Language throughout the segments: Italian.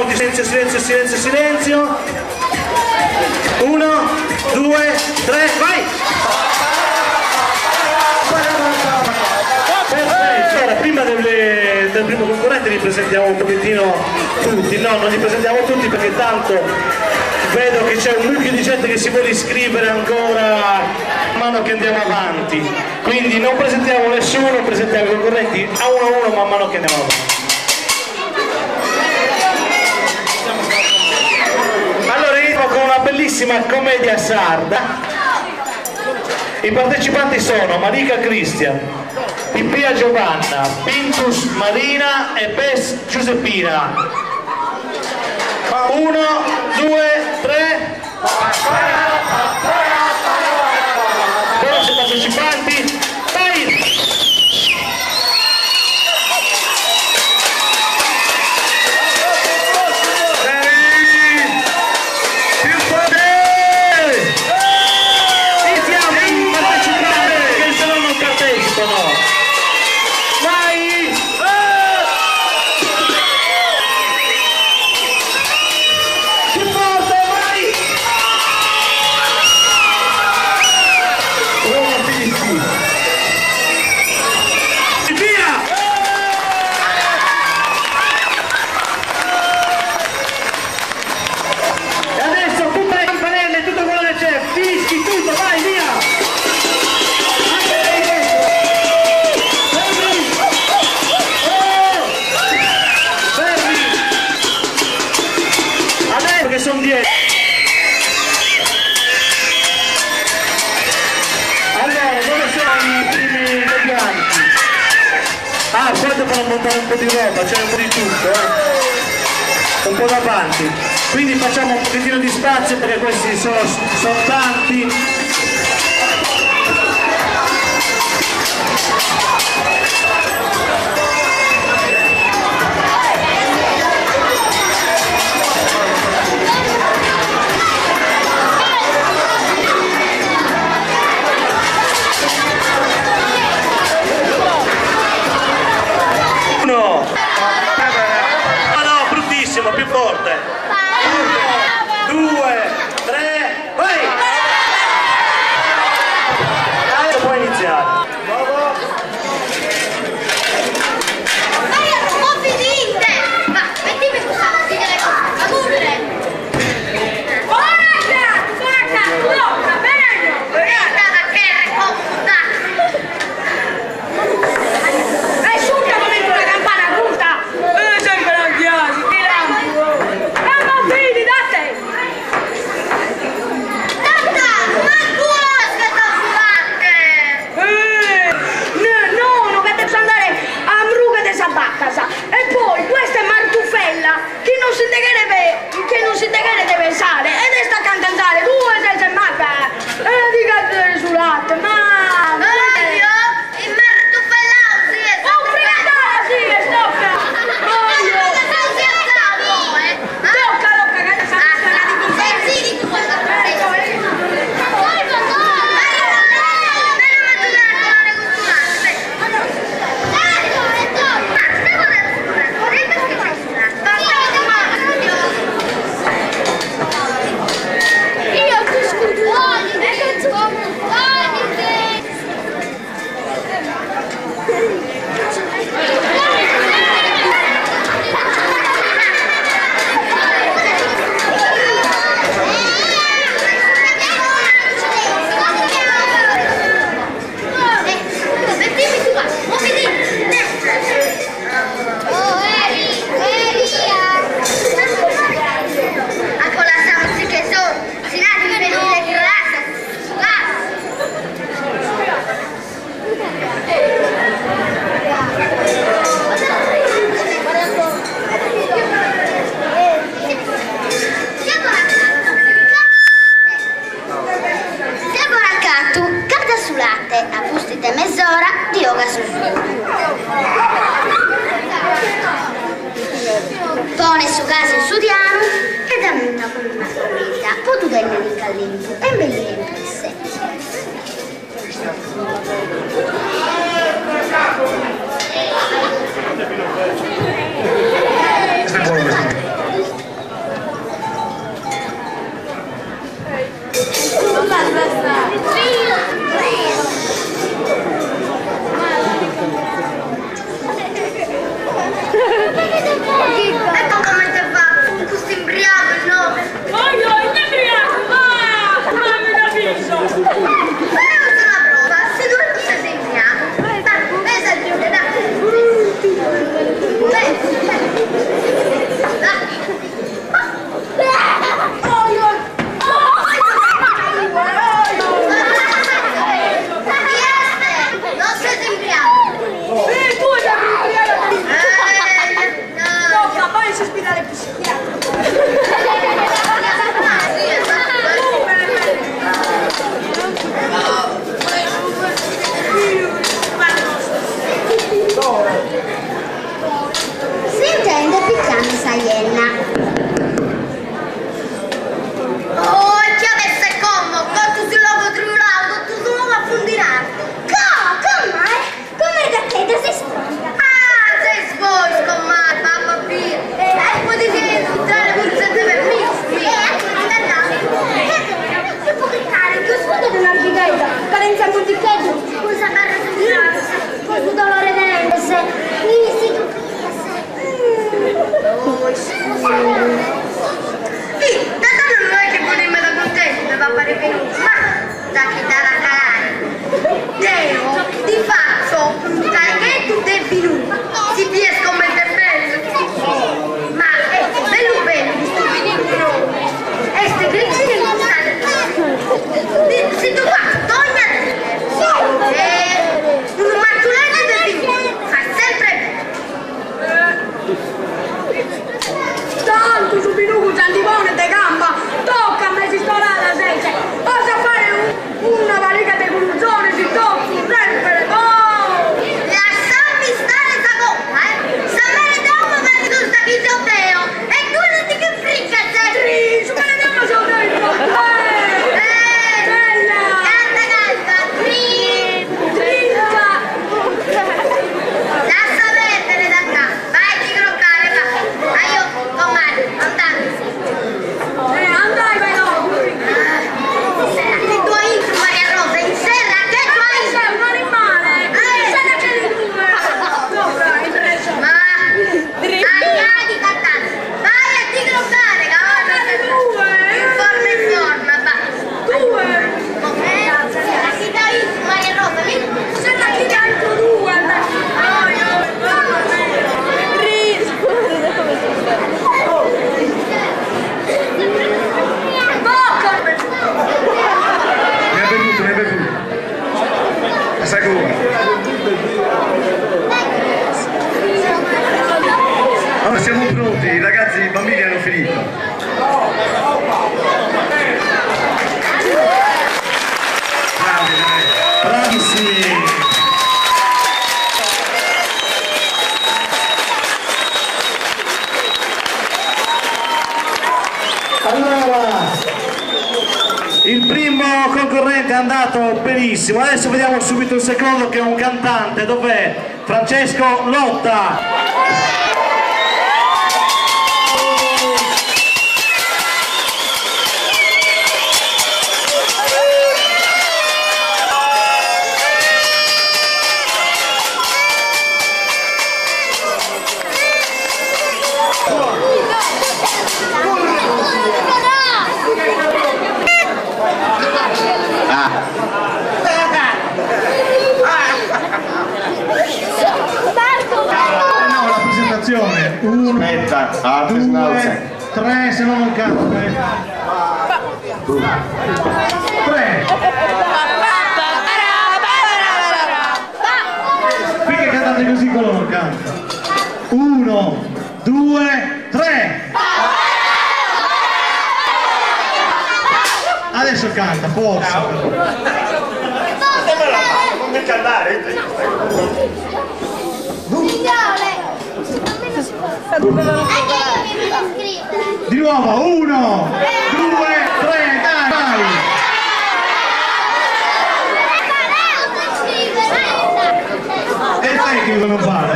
po' di silenzio, silenzio, silenzio, silenzio. 1, 2, 3, vai! Allora, prima del primo concorrente li presentiamo un pochettino tutti, no, non li presentiamo tutti perché tanto vedo che c'è un mucchio di gente che si vuole iscrivere ancora man mano che andiamo avanti, quindi non presentiamo nessuno, presentiamo i concorrenti a uno man mano che andiamo avanti. Allora iniziamo con una bellissima commedia sarda. I partecipanti sono Malika Cristian, Pippia Giovanna, Pintus Marina e Bess Giuseppina. 1, 2, 3. Buonasera partecipanti, vai! Sono 10. Allora, dove sono i primi medianti? Ah, qua devono montare un po' di roba, c'è un po' di tutto, un po' davanti. Quindi facciamo un pochettino di spazio perché questi sono tanti. Più forte. 1, 2, 3, vai! Adesso puoi iniziare. Mezz'ora di yoga sul fiume. Pone su casa il sudiano e dammi una colonna corretta, potudenne di callinto e belline in presse. Lorenza Monticchietto, scusa Carlo Sangiano, con il dolore venese, tanto non è che potremmo da contento, mi va a fare venuto, ma da chi dà la calare. Deo, ti faccio un caichetto del venuto, si riesco a mettere bello. Ma è bello bello questo venuto nuovo. E ste grigine non stanno. Se tu fai, togliati. Un mazzolente del venuto, fa sempre tanto su Pinuco Santivone de gamba, tocca a me si storare a 6, posso fare una valica di corruzione, si tocchi, sempre, oh! Lasciami stare sta coppa, se me ne diamo per tu sta chi Gioveo, e tu non ti che fricca sei! Se me ne diamo Gioveo, bella! Canta, trinca! Lascia perdere da qua, vai di croccare, va! Io, comando, andate! Andai però! Che tua intro, Maria Rosa, in serra, che tua intro? Sei un animale! Serra che di due! Ma... Andiamo di cantare! Vai a di croccare, cavallo! In forma, va! Due! Chi dà intro, Maria Rosa? Serra chi dà intro due, andate! Ne è bevuto. Sai come? Allora siamo pronti, i ragazzi, i bambini hanno finito. Bravi, bravissimi. Allora, il primo concorrente è andato benissimo, adesso vediamo subito il secondo che è un cantante, dov'è? Francesco Lotta! No, la presentazione. 1, 2, 3, se no non canto. 3. Qui che cantate così quello non canta. 1, 2, 3. Adesso canta, forza. Non mi cantare. Di nuovo, 1, 2, 3, dai! E il tecnico non vale,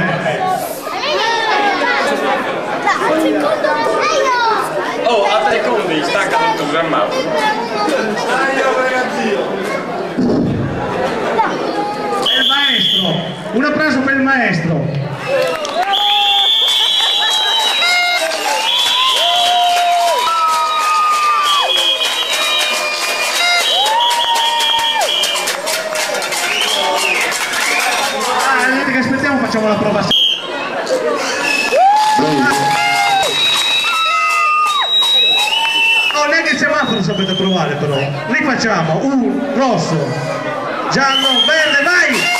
Oh, a 3 secondi, stacca tutto programmato. È il maestro! Un applauso per il maestro! Vedete che aspettiamo, facciamo la prova. Oh, neanche il semaforo sapete provare però. Li facciamo, rosso, giallo, verde, vai!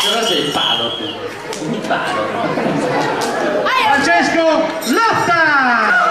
Però sei il palo, il palo. Francesco Lotta!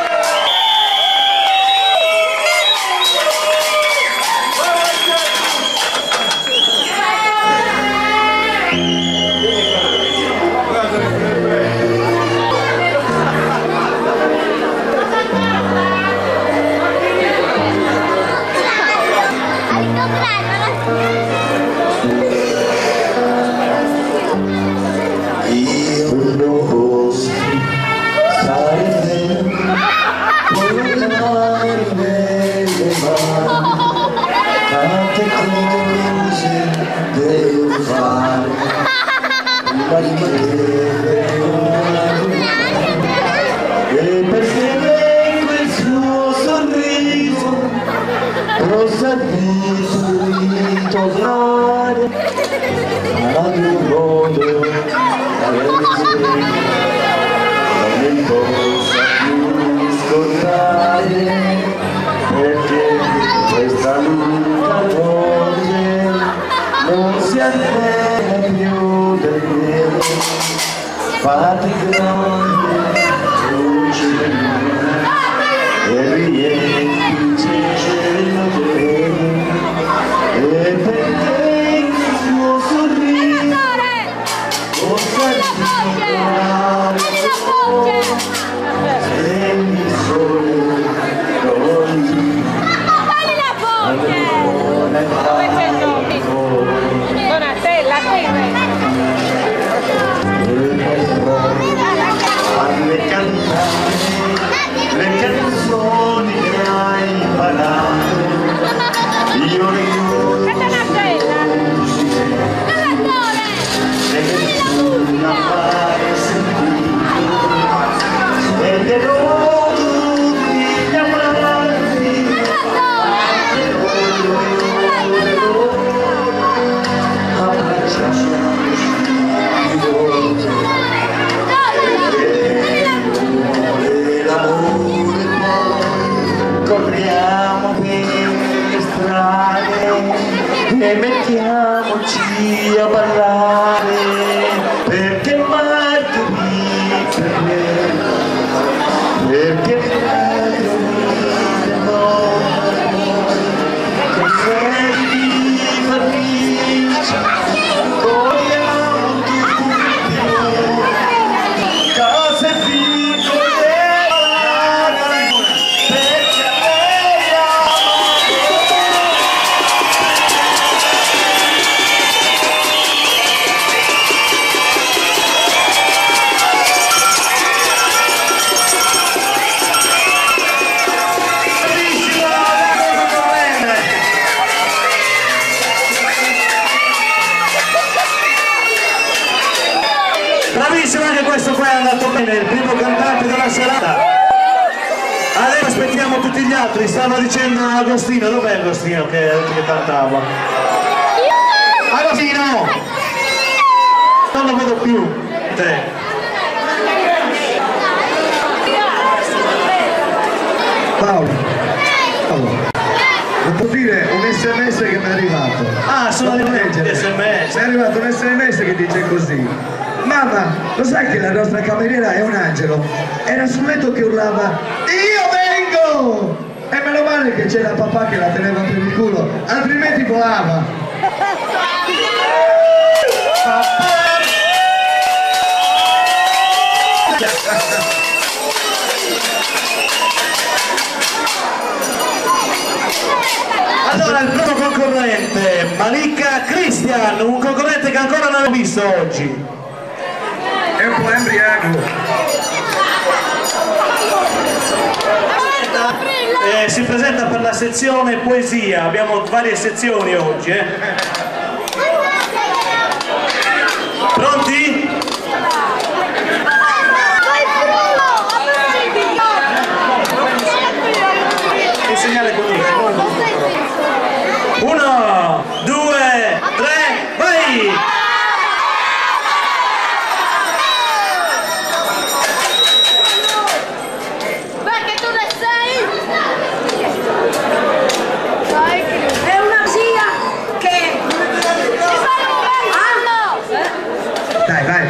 perché bravissimo anche questo qua, è andato bene, il primo cantante della serata. Adesso aspettiamo tutti gli altri, stava dicendo Agostino, dov'è Agostino che cantava? Agostino! Non lo vedo più, te. Paolo, devo dire un sms che mi è arrivato. Ah, sono leggere. SMS. Mi è arrivato un sms che dice così: mamma, lo sai che la nostra cameriera è un angelo? Era sul letto che urlava io vengo! E meno male che c'era papà che la teneva per il culo, altrimenti volava. Allora il primo concorrente, Malika Christian, un concorrente che ancora non ho visto oggi. È un po' embriaco. Si presenta per la sezione poesia, abbiamo varie sezioni oggi. Pronti? Che segnale conosci? 1, 2, 3, vai! Perché tu ne sei? È una zia che... Dai, vai.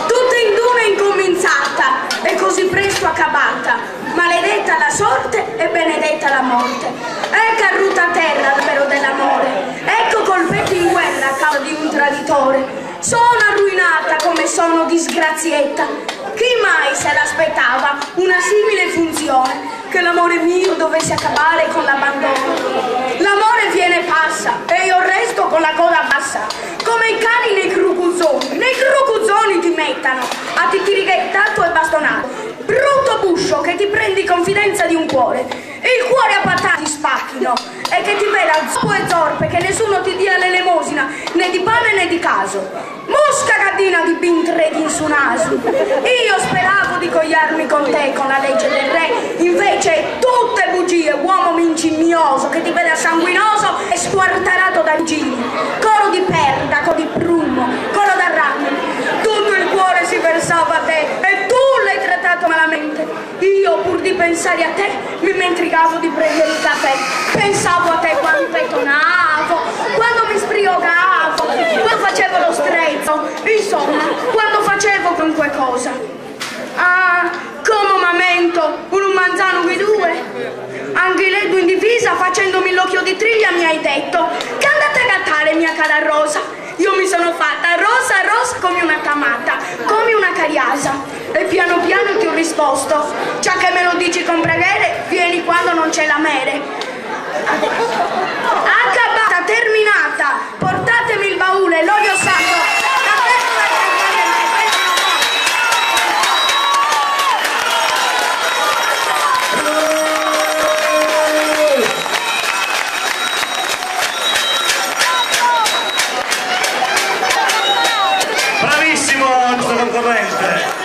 Tutta in due è incominciata e così presto accabata. Maledetta la sorte e benedetta la morte. È caduta a terra l'albero dell'amore. Ecco colpetti in guerra a causa di un traditore. Sono arruinata come sono disgrazietta. Chi mai se l'aspettava una simile funzione? Che l'amore mio dovesse accabare con l'abbandono. L'amore viene e passa e io resto con la coda bassa. Come i cani nei crucuzzoni ti mettano a titirighettato e bastonato. Brutto buscio che ti prendi confidenza di un cuore, il cuore a patate ti spacchino e che ti veda zoppo e zorpe, che nessuno ti dia l'elemosina né di pane né di caso. Mosca gaddina di bintredi in su naso. Io speravo di cogliarmi con te con la legge del re, invece tutte bugie, uomo mincimioso che ti vede sanguinoso e squartarato da giri, coro di perda, coro di prumo, coro d'arrame. Tutto il cuore si versava a te e tu l'hai trattato malamente. Io pur di pensare a te mi mentricavo di prendere il caffè. Pensavo a te quando petonavo, quando mi sbriogavo, quando facevo lo strezzo, insomma, quando facevo qualunque cosa. Ah, comodamente, un manzano qui due. Anche lei in divisa, facendomi l'occhio di triglia, mi hai detto che andate a gattare, mia cara Rosa. Io mi sono fatta rosa come una camata, come una cariasa. E piano piano ti ho risposto, già che me lo dici con preghiere, vieni quando non c'è la mere. Accabata, terminata, portatemi il baule, l'olio santo. Bravissimo il nostro concorrente.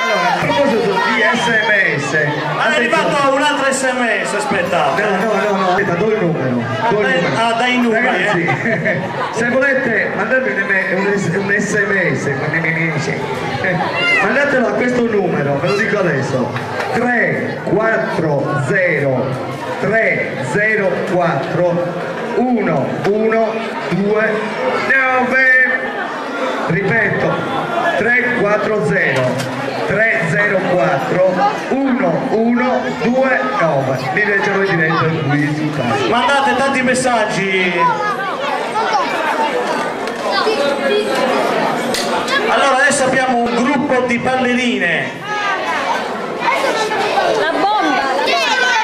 Allora, a proposito di sms, È arrivato un altro sms, aspettate. no, aspetta, do il numero. Dai numeri. Ragazzi, se volete mandarmi un sms, mandatelo a questo numero, ve lo dico adesso: 340 304 1129. Ripeto, 340 304 1129. Li leggerò in diretta qui sul tasto. Mandate tanti messaggi. Allora adesso abbiamo un gruppo di ballerine. La bomba!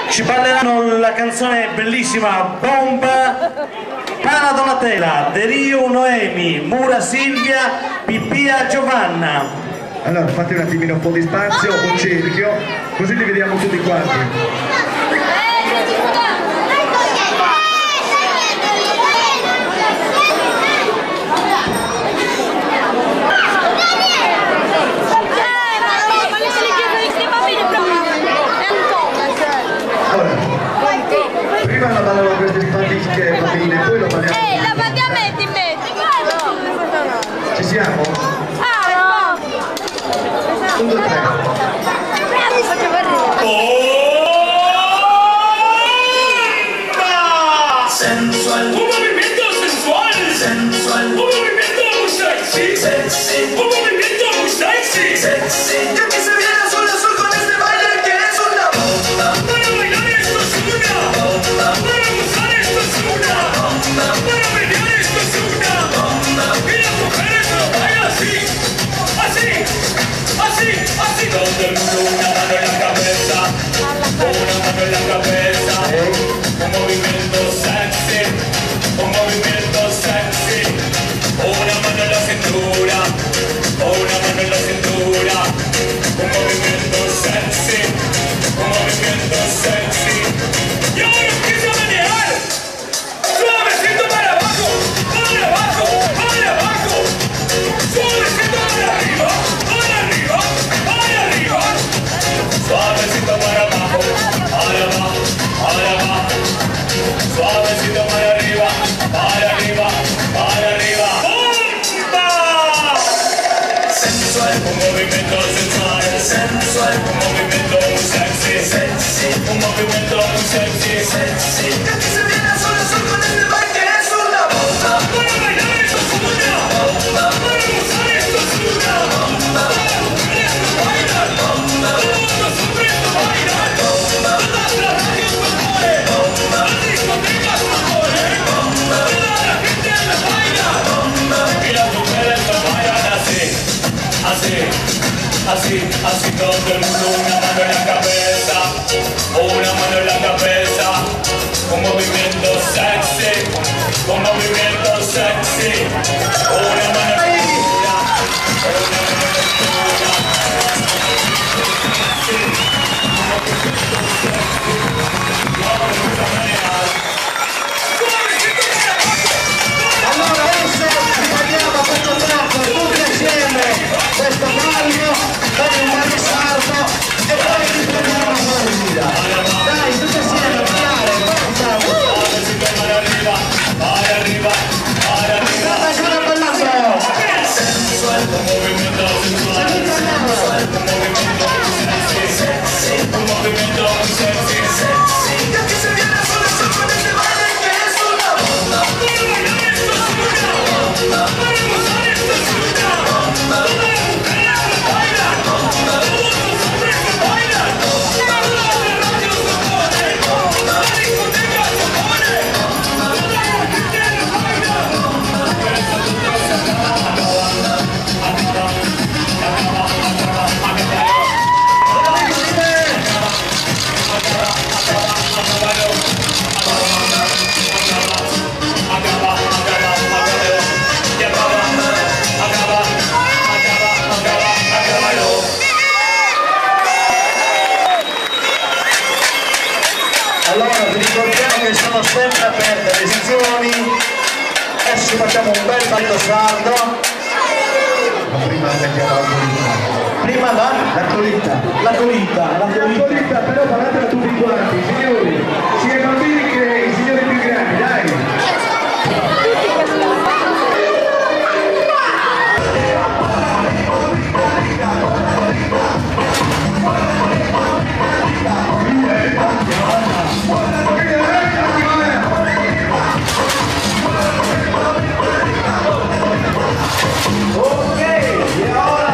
Ci balleranno la canzone bellissima Bomba. Pana Donatella, De Rio Noemi, Mura Silvia, Pipia Giovanna. Allora fate un attimino un po' di spazio, un cerchio, così li vediamo tutti quanti. Allora, prima la ballano queste simpatiche bambine, poi lo balliamo. La fate a me, ti metti, Ci siamo? Ah, no! 1, 2, 3. Sensual, un movimiento sensual, sensual, un movimiento muy sexy, sexy, un movimiento muy sexy, sexy. Y aquí se viene azul azul con este baile que es una bomba. Para bailar esto es una bomba, para gozar esto es una bomba, para bailar esto es una bomba. Y las mujeres lo bailan así, así, así, así. Todo el mundo una mano en la cabeza, una mano en la cabeza, un movimiento sexy, un movimiento sexy, una mano en la cintura, una mano en la cintura, un movimiento sexy, un movimiento sexy. Y ahora empieza a manejar, suavecito para abajo, para abajo, para abajo, suavecito para arriba, para arriba, para arriba, suavecito para abajo, para abajo, para abajo. Suavecito para arriba, para arriba, para arriba. ¡Bomba! Sensual, un movimiento sensual, sensual, un movimiento muy sexy, sexy, un movimiento muy sexy, sexy. Y aquí se viene azul azul con este baile que es una bomba. Para bailar esto es una bomba, para gozar esto es una bomba. Todas las mujeres lo bailan, bomba. Todos los hombres lo bailan, bomba. Todas las radios lo ponen, bomba. Las discotecas lo ponen, bomba. Toda la gente lo baila, bomba. Y las mujeres lo bailan así, así, así, así. Todo el mundo una mano en la cabeza, una mano en la cabeza. Un movimiento sexy, un movimiento sexy. Una mano en la cintura, una mano en la cintura. Allora adesso accompagniamo questo tratto tutti insieme, questo ballo con un ballo e poi riprendiamo la musica. Dai, tutti insieme, ballare, forza! Suavecito para arriba, para arriba, para arriba. State ballando! Sensual, un movimiento sensual, sensual, un movimiento sexy, sexy, un movimiento sexy, sexy. Y aquí se viene azul azul con este baile que es una bomba. Para bailar esto es una bomba, para gozar esto es una bomba. Todas las mujeres lo bailan, bomba. Todos los hombres lo bailan, bomba. Todas las radios lo ponen, bomba. Las discotecas lo ponen, bomba. Toda la gente lo baila, bomba. Pero esto no se acaba, acaba, acaba, acaba, acaba, acaba. Allora vi ricordiamo che sono sempre aperte le sezioni, adesso facciamo un bel ballo saldo. Ma prima mettiamo la colita. Prima la colita, la colita, la La colita. colita però parlatela tutti quanti, signori, sia i bambini che i signori più grandi, dai! Ok, e ora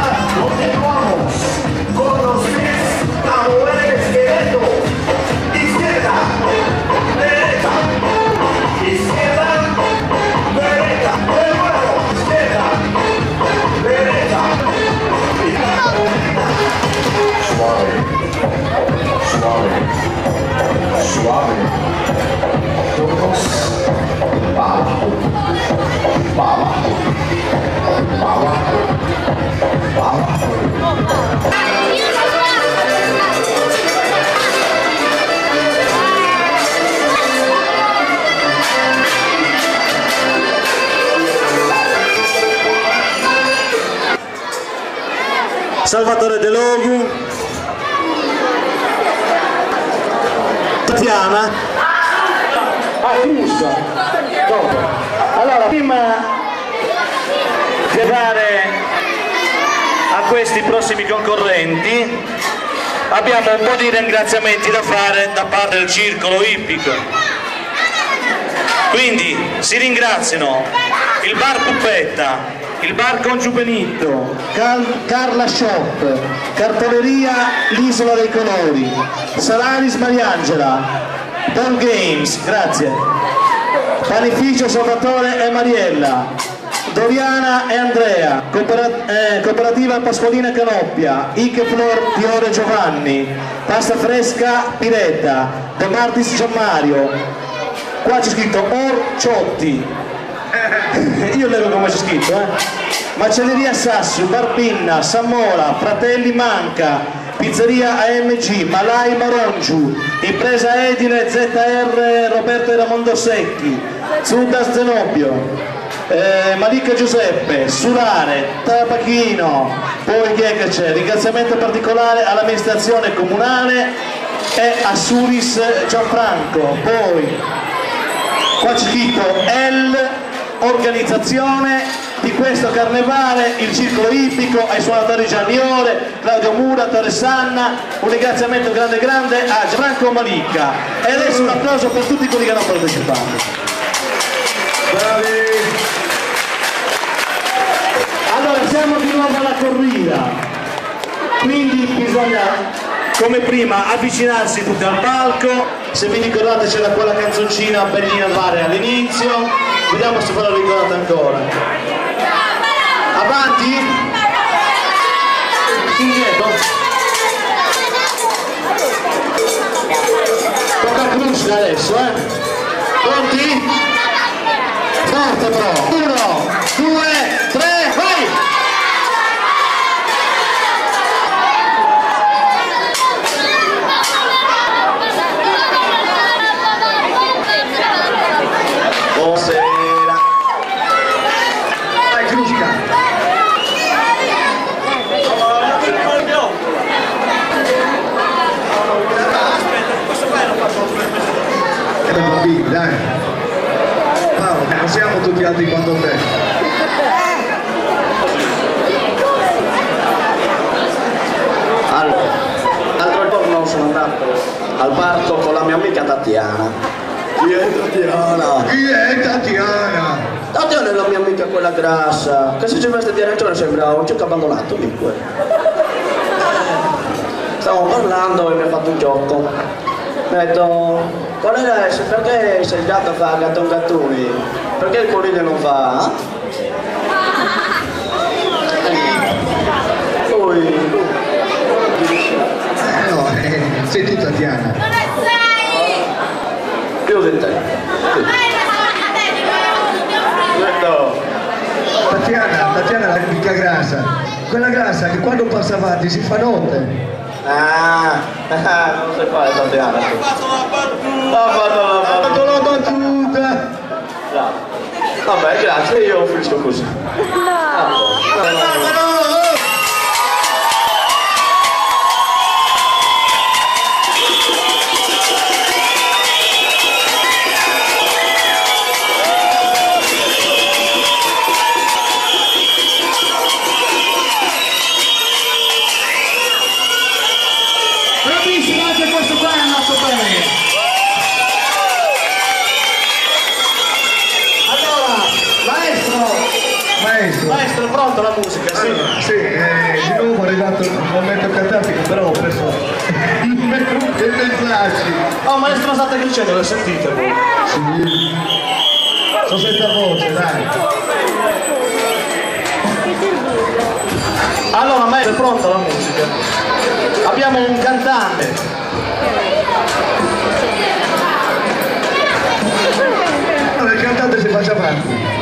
Salvatore De Logu, Tatiana, Crusca. Allora, prima di arrivare a questi prossimi concorrenti abbiamo un po' di ringraziamenti da fare da parte del circolo ippico. Quindi si ringraziano il bar Puppetta, il bar Congiu Benitto, Carla Shop, Cartoleria L'Isola dei Colori, Salaris Mariangela, Ball Games, grazie, Panificio Salvatore e Mariella, Doriana e Andrea, Cooperativa Pasqualina Canoppia, Ike Flor Piore Giovanni, Pasta Fresca Piretta, De Martis Gianmario, qua c'è scritto Orciotti, io leggo come c'è scritto, Macelleria Sassu, Barbinna, Samora, Fratelli Manca, Pizzeria AMG, Malai Marongiu, Impresa Edile ZR Roberto e Ramondo Secchi, Zuda Zenobio, Malika Giuseppe, Surare, Tabachino, poi chi è che c'è? Ringraziamento particolare all'amministrazione comunale e a Suris Gianfranco, poi qua c'è scritto L, organizzazione di questo carnevale, il circolo ippico, ai suonatori Gianni Ore, Claudio Mura, Torresanna, un ringraziamento grande a Gianfranco Malika e adesso un applauso per tutti quelli che hanno partecipato. Bravi. Allora siamo di nuovo alla corrida, quindi bisogna come prima avvicinarsi tutti al palco. Se vi ricordate c'era quella canzoncina bellina da fare all'inizio, vediamo se ve la ricordate ancora. Avanti? Indietro? Tocca a Crusca adesso, Pronti? Forte però! 1, 2, 3, vai! Buonasera! Vai Crusca! Bambini, dai! Paolo, non siamo tutti alti quanto te. Allora, l'altro giorno sono andato al parco con la mia amica Tatiana. Chi è Tatiana? Chi è Tatiana? Tatiana è la mia amica quella grassa, che se ci veste di arancione sembra un cieco abbandonato, dunque. Stavamo parlando e mi ha fatto un gioco. Mi ha detto, qual è adesso? Perché se il gatto fa gatton gattoni? Perché il coniglio non fa? Poi... No, sei tu Tatiana. Io di te. Tatiana è la mica grassa. Quella grassa che quando passa avanti si fa notte. Non si fa Tatiana. Ha fatto la battuta. Vabbè, grazie, io faccio così. Bravissimo, anche questo qua è andato bene. Allora, maestro, pronto la musica? Sì. Allora, sì, di nuovo è arrivato il momento catartico, però ho preso il messaggi. Oh, maestro, state crescendo, lo sentite voi? Sì. Sono senza voce, dai. Allora, maestro, è pronta la musica? Abbiamo un cantante. Allora, il cantante si faccia avanti.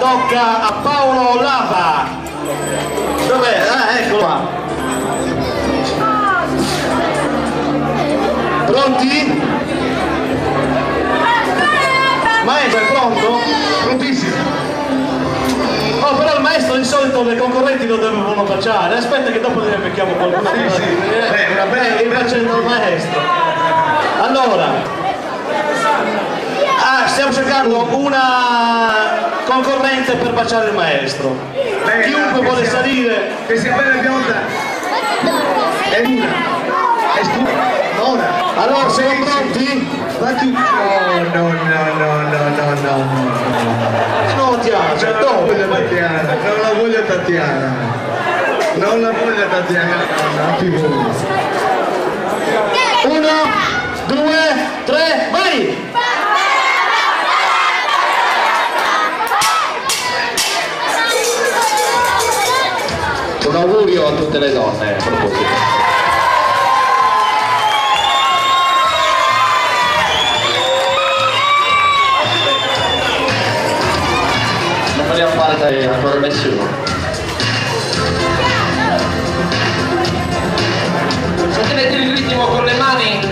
tocca a Paolo Lava. Dov'è? Ah, eccolo qua. Pronti? Maestro, è pronto? Prontissimo. Oh, però il maestro di solito le concorrenti lo devono baciare. Aspetta che dopo ne becchiamo qualcuno. Sì, sì. Una bella facendo il maestro. Allora. Stiamo cercando una concorrente per baciare il maestro. Chiunque vuole salire. Che sia bella bionda. È una. È stupida. Ora. Allora, siamo pronti? Ma tu. No. No, Tiana, Non la voglio Tatiana. Non la voglio Tatiana. No, figurati. 1, 2, 3, vai! Un augurio a tutte le donne, a proposito. Non vogliamo fare ancora nessuno. Sostenete il ritmo con le mani.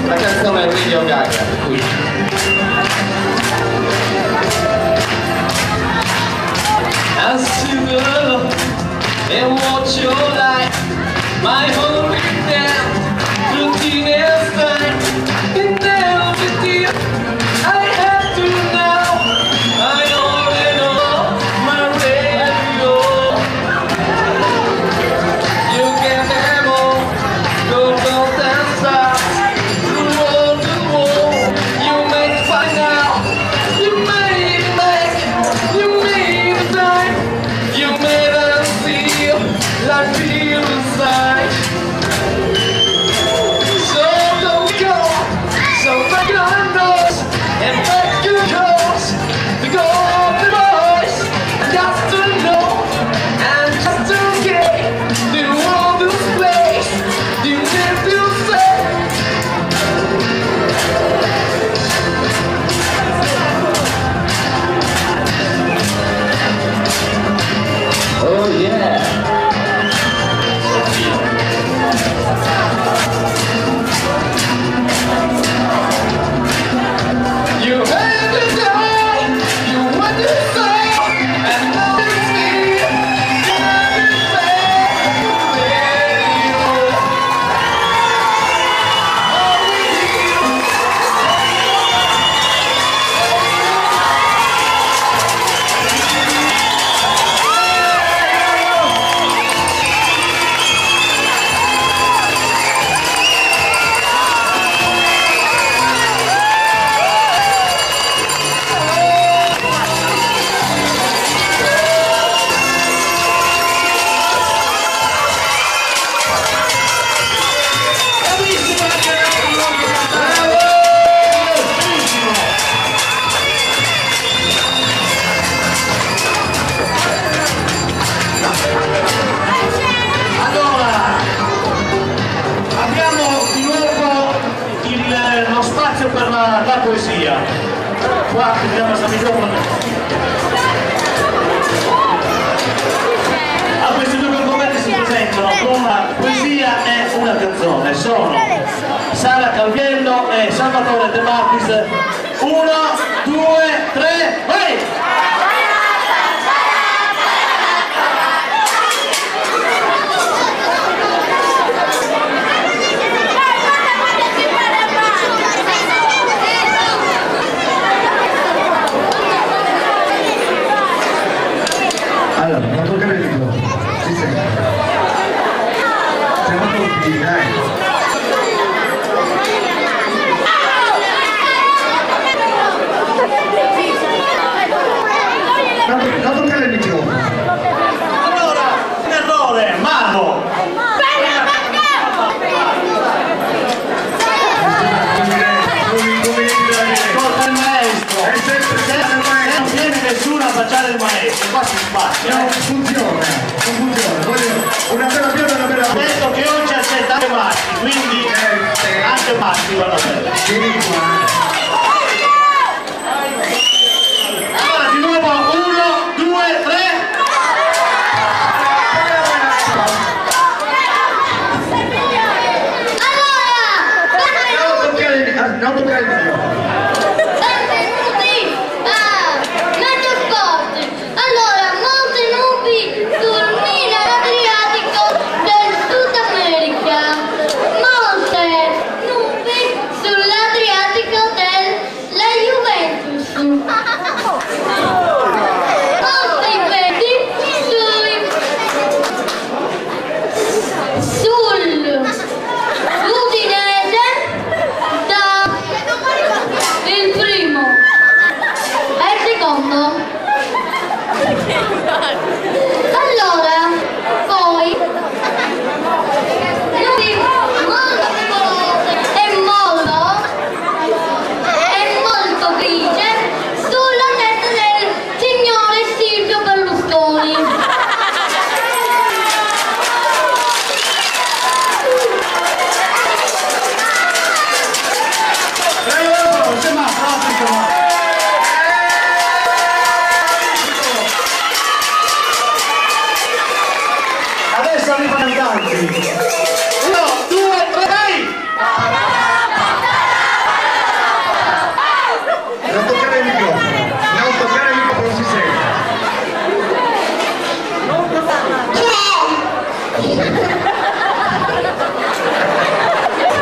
La canzone è Radio Gaga, qui. I see the love and watch your life. My whole weekend routine is fine. And then with you, I have to now. I only know my radio. You can demo, go and stop. Roll the wall, you may find out. You may make, you may die. You made us feel like feel inside. So don't go, so back your nose and back your toes. To go off the voice, just to know and just to get the world to place. You need to say. Oh yeah. You had to die, you want to say, and now it's me. You have to say, Allora, abbiamo di nuovo lo spazio per la poesia. Qua vediamo questo microfono. A questi due concorrenti si presentano con la poesia e una canzone. Sono Sara Calviello e Salvatore De Martis. 1, 2, 3, vai! Allora, non toccare il microfono. Si sente. Siamo tutti, dai. Non toccare il microfono. Allora, un errore, Mano! Ascolta il maestro! È sempre Se non viene nessuno a baciare il maestro, qua si sbaglia. non funziona. Voglio una bella bionda e una bella Ho detto che oggi accetta anche maschi, quindi anche maschi vanno bene. Vieni qua. Allora, di nuovo, 1, 2, 3. Non toccare il mio. Benvenuti a Meteo Sport. Allora, molte nubi sul Mare Adriatico del Sud America. Molte nubi sull'Adriatico della Juventus. Molti venti sull'Udinese da il primo e il secondo. Allora, poi lui molto colorose e molto grigie sulla testa del signore Silvio Berlusconi. Sembra pratico. Adesso arrivano i cantanti. 1, 2, 3, vai! Non toccare il microfono. Non toccare il microfono, non si sente.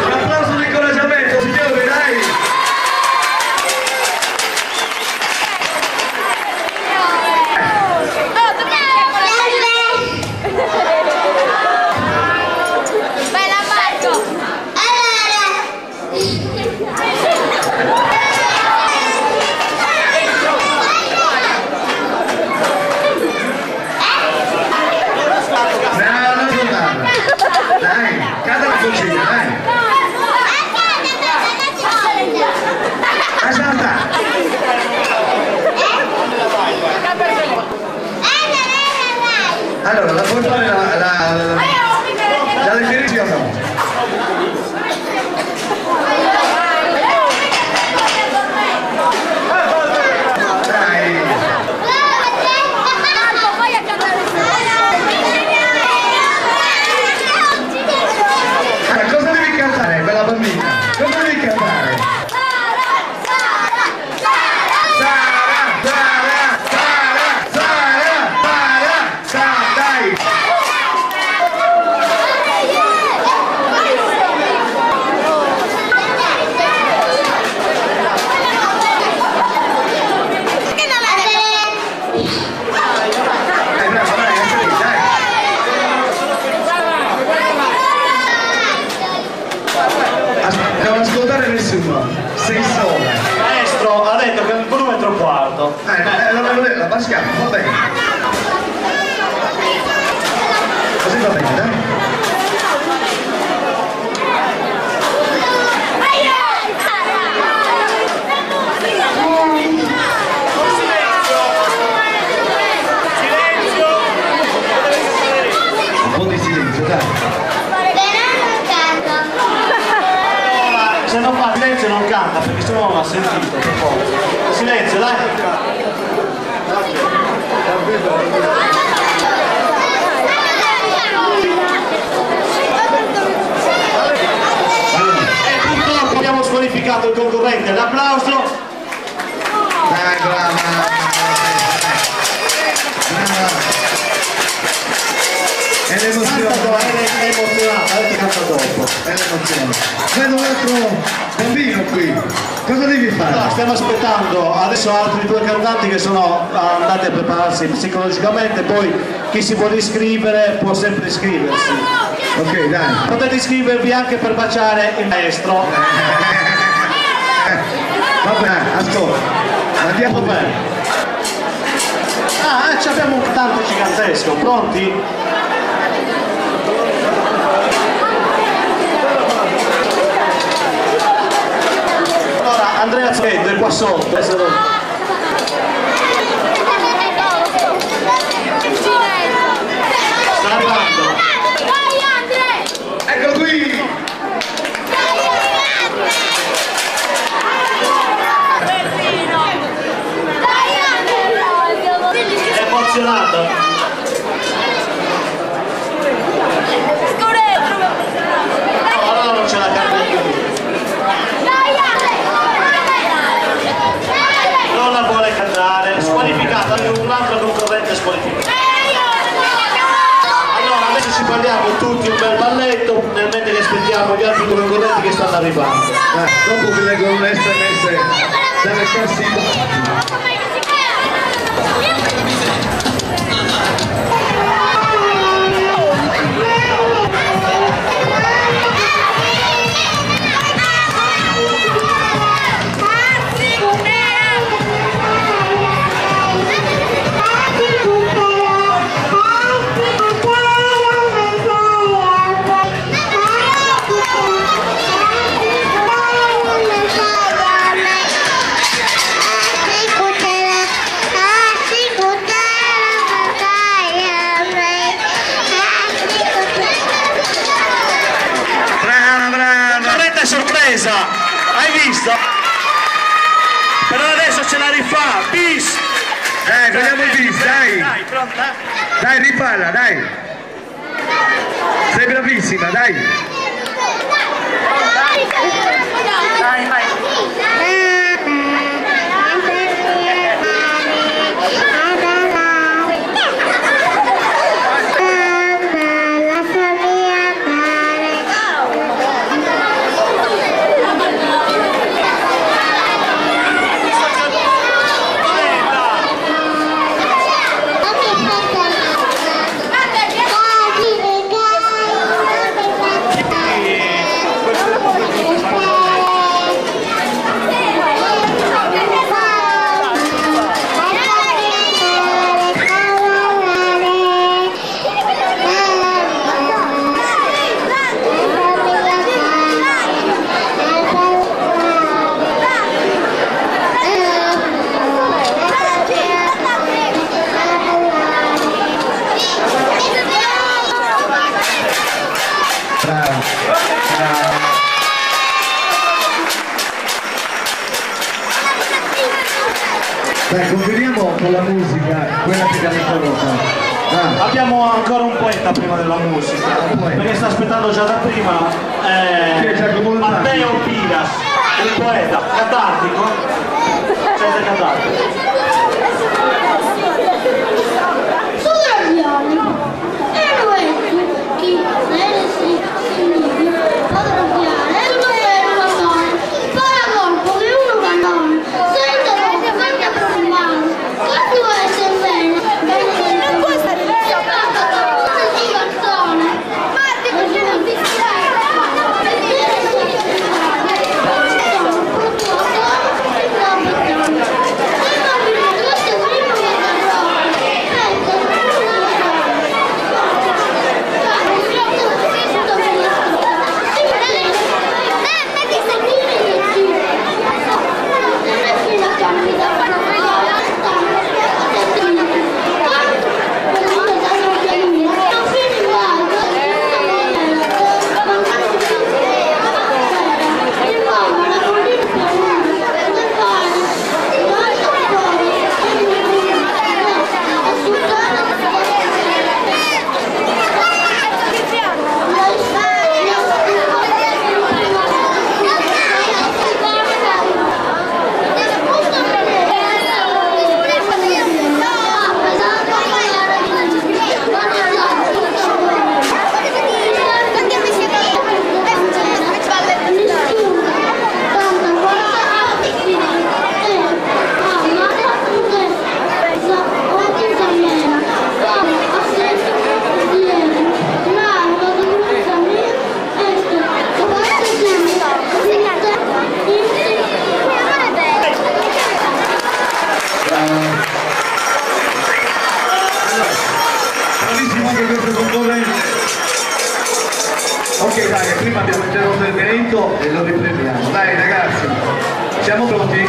Un applauso di incoraggiamento, signori, dai! Bella Marco! No, non giocare. Dai, cade la cucina, dai. Aspetta. Allora, la puoi fare la definizione o no? Dai. Cosa devi cantare, bella bambina? Cosa devi cantare? Dai! Non ascoltare nessuno, sei sola. Maestro ha detto che il volume è troppo alto. La baschiamo, va bene. Così va bene, dai. Un po' di silenzio, dai. Se non fa silenzio non canta, perché sennò non ha sentito, per forza. Silenzio, dai! E purtroppo abbiamo squalificato il concorrente. L'applauso! Dai, brava. È l'emozione. È emozionata, adesso canta dopo. È l'emozione. Vedo un altro bambino qui. Cosa devi fare? No, stiamo aspettando adesso altri due cantanti che sono andati a prepararsi psicologicamente, poi chi si vuole iscrivere può sempre iscriversi. Ok, dai. Potete iscrivervi anche per baciare il maestro. Vabbè, ascolta. Andiamo Va bene. Ah, abbiamo un cantante gigantesco, pronti? Allora, Andrea Zeddo è qua sotto. Sta arrivando. Eccolo qui. aspettiamo gli altri concorrenti che stanno arrivando. Dopo vi leggo un SMS dalle cassette. Sorpresa, hai visto? Però adesso ce la rifà, bis! Dai, vogliamo il bis, dai! Dai, pronta? Dai, rifalla, dai! Sei bravissima, dai! Dai, vai! Dai, continuiamo con la musica, quella che abbiamo introdotta. Abbiamo ancora un poeta prima della musica, perché sta aspettando già da prima Matteo Piras, il poeta, catartico, gente catartico. Ok, dai, prima abbiamo interrotto il evento e lo riprendiamo. Dai ragazzi, siamo pronti?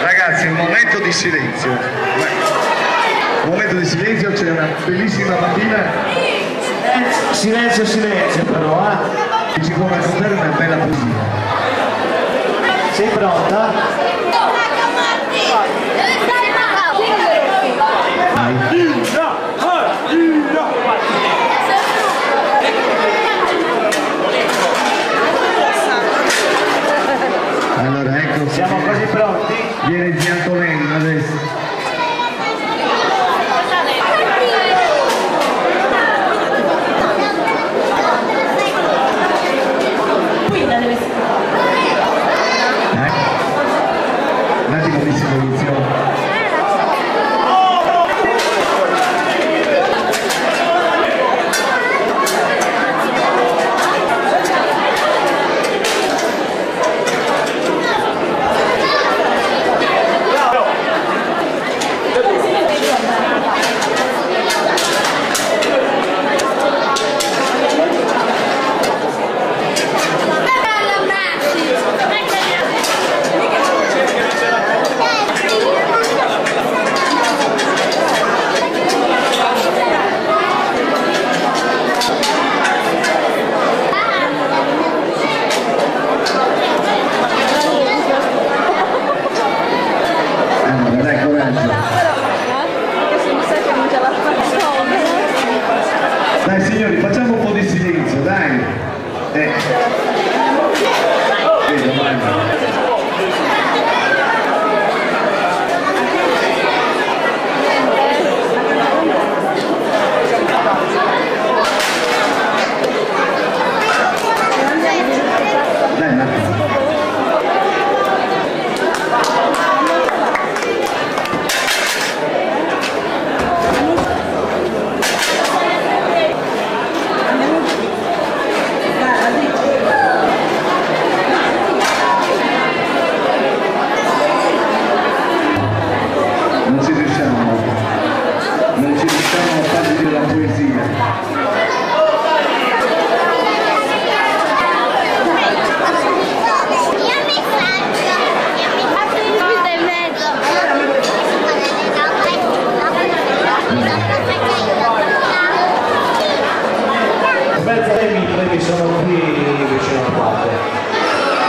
Ragazzi, un momento di silenzio. Un momento di silenzio, c'è una bellissima mattina. Silenzio, silenzio però, Che ci può raccontare una bella poesia. Sei pronta? Allora, ecco. Siamo quasi pronti? Viene zia Antonella adesso. Un attimo di silenzio. Dai signori, facciamo un po' di silenzio, dai. Non ci riusciamo a far dire la poesia. I premi sono qui vicino a parte.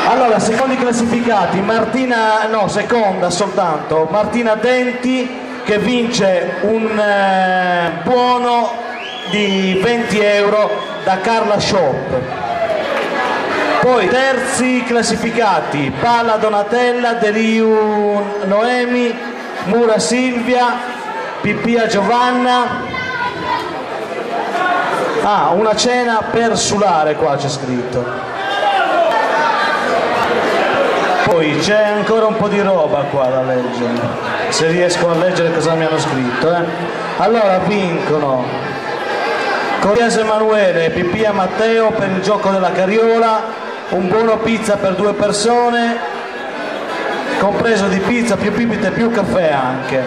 Allora, secondi classificati, seconda soltanto, Martina Denti, che vince un buono di 20 euro da Carla Shop. Poi terzi classificati, Pala Donatella, Deliu Noemi, Mura Silvia, Pippia Giovanna. Una cena per Sulare, qua c'è scritto. Poi c'è ancora un po' di roba qua da leggere, se riesco a leggere cosa mi hanno scritto. Allora vincono Corriese Emanuele e Pippia Matteo per il gioco della carriola, un buono pizza per 2 persone, compreso di pizza più bibite più caffè anche,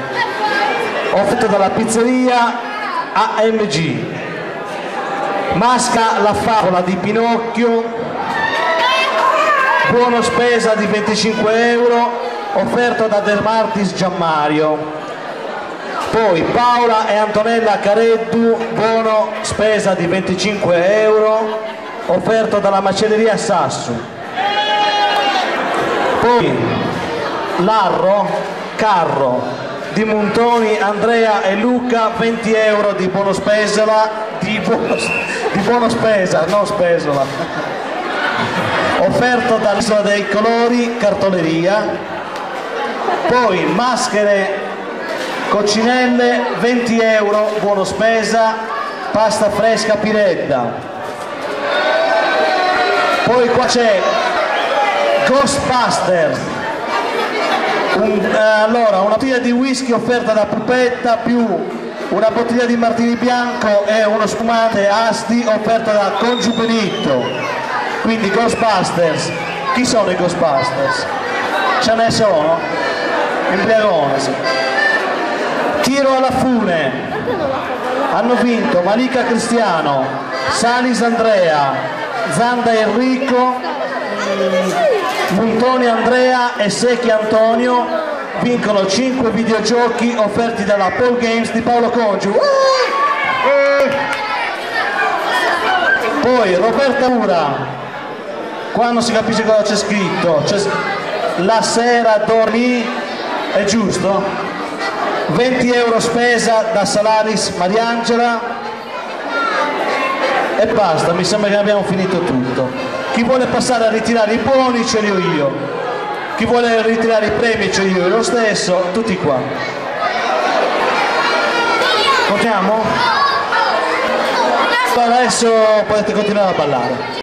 offerto dalla pizzeria AMG. Masca la favola di Pinocchio, buono spesa di 25 euro, offerto da Del Martis Gianmario. Poi Paola e Antonella Careddu, buono spesa di 25 euro, offerto dalla macelleria Sassu. Poi Carro di Montoni, Andrea e Luca, 20 euro di buono spesa, non spesola, offerto dall'Isola dei Colori, cartoleria. Poi maschere coccinelle, 20 euro, buono spesa, pasta fresca Piretta. Poi qua c'è Ghostbusters, una bottiglia di whisky offerta da Pupetta più una bottiglia di martini bianco e uno spumante Asti offerta da Congiu Benito. Quindi Ghostbusters, chi sono i Ghostbusters? Ce ne sono? Imbriagone, sì. Tiro alla fune, hanno vinto Malika Cristiano, Salis Andrea, Zanda Enrico, Montoni Andrea e Secchi Antonio vincono 5 videogiochi offerti dalla Paul Games di Paolo Congiu. Poi Roberta Ura, qua non si capisce cosa c'è scritto, la sera dormì, è giusto? 20 euro spesa da Salaris Mariangela e basta, mi sembra che abbiamo finito tutto. Chi vuole passare a ritirare i buoni ce li ho io, chi vuole ritirare i premi ce li ho io lo stesso, tutti qua. Continuiamo? Adesso potete continuare a ballare.